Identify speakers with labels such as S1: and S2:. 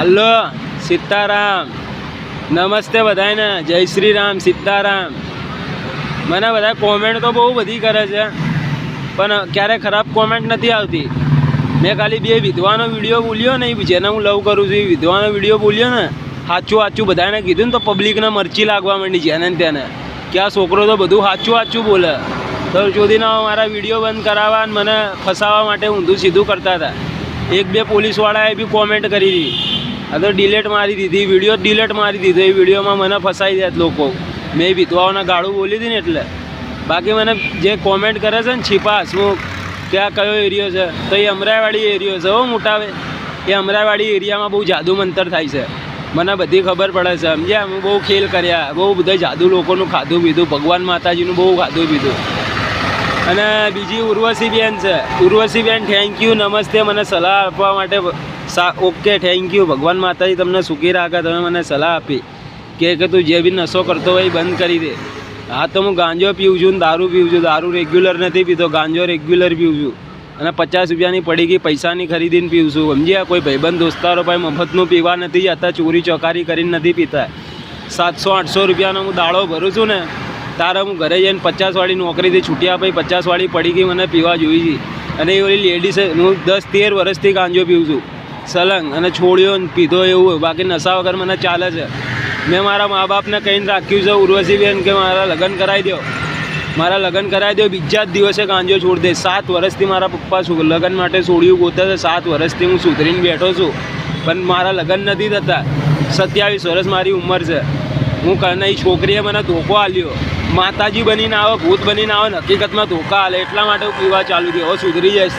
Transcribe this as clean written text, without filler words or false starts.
S1: Hello Sitaram, નમસ્તે બધાને, જય શ્રી રામ, સીતારામ. મને બધા કોમેન્ટ તો બહુ બધી કરે છે, પણ ક્યારે ખરાબ કોમેન્ટ નથી આવતી. મેં ખાલી બે વિધવાનો વિડીયો બોલ્યો ને, જેને હું લવ કરું છું એ વિધવાનો વિડીયો બોલ્યો ને, સાચું બધાને કીધું ને, તો પબ્લિકને મરચી લાગવા માંડી જેને તેને કે આ છોકરો તો બધું સાચું બોલે. તો ચોદીના મારા વિડીયો બંધ કરાવવા અને મને ફસાવવા માટે ઊંધું સીધું કરતા હતા. એક બે પોલીસવાળાએ બી કોમેન્ટ કરી હતી, આ તો ડિલેટ મારી દીધી, વિડીયો ડિલેટ મારી દીધો. એ વિડીયોમાં મને ફસાઈ દે લોકો, મેં વિધવાઓના ગાળું બોલી હતી ને એટલે. બાકી મને જે કોમેન્ટ કરે છે ને છીપા હસમુખ કે આ કયો એરિયો છે, તો એ અમરાઈવાડી એરિયો છે. હો મોટાવે, એ અમરાઈવાડી એરિયામાં બહુ જાદુ મંતર થાય છે, મને બધી ખબર પડે છે. સમજ્યા, હું બહુ ખેલ કર્યા, બહુ બધા જાદુ લોકોનું ખાધું પીધું, ભગવાન માતાજીનું બહુ ખાધું પીધું. અને બીજી ઉર્વશીબેન છે, ઉર્વશીબેન થેન્ક યુ, નમસ્તે, મને સલાહ આપવા માટે. ઓકે, થેન્ક યુ, ભગવાન માતાજી તમને સુખી રાખે. તમે મને સલાહ આપી કે તું જે બી નશો કરતો હોય એ બંધ કરી દે. હા, તો હું ગાંજો પીવું છું ને દારૂ પીવું છું. દારૂ રેગ્યુલર નથી પીતો, ગાંજો રેગ્યુલર પીવું છું. અને 50 રૂપિયાની પડી ગઈ પૈસાની ખરીદીને પીવું છું. સમજ્યા, કોઈ ભાઈબંધ દોસ્તારો ભાઈ મફતનું પીવા નથી જતા, ચોરી ચોકારી કરીને નથી પીતા. 700-800 રૂપિયાનો હું દાડો ભરું છું ને, તારે હું ઘરે જઈને 50વાળી નોકરીથી છૂટ્યા પછી 50વાળી પડી ગઈ મને પીવા જોઈ છે. અને એ ઓલી લેડીઝ, હું 10-13 વર્ષથી ગાંજો પીવું છું સલંગ, અને છોડ્યો ને પીધો એવું. બાકી નશા વગર મને ચાલે છે. મેં મારા મા બાપને કહીને રાખ્યું છે ઉર્વશીબેન કે મારા લગ્ન કરાવી દો, મારા લગ્ન કરાવી દો. બીજા જ દિવસે ગાંજો છોડી દે. 7 વર્ષથી મારા પપ્પા લગ્ન માટે છોડ્યું ગોતે છે. 7 વર્ષથી હું સુધરીને બેઠો છું, પણ મારા લગ્ન નથી થતા. 27 વર્ષ મારી ઉંમર છે. હું કને છોકરીએ મને ધોકો આલ્યો, માતાજી બનીને આવે, ભૂત બનીને આવે, હકીકતમાં ધોકા આલે. એટલા માટે હું પીવા ચાલુ થયો. હવે સુધરી જઈશ.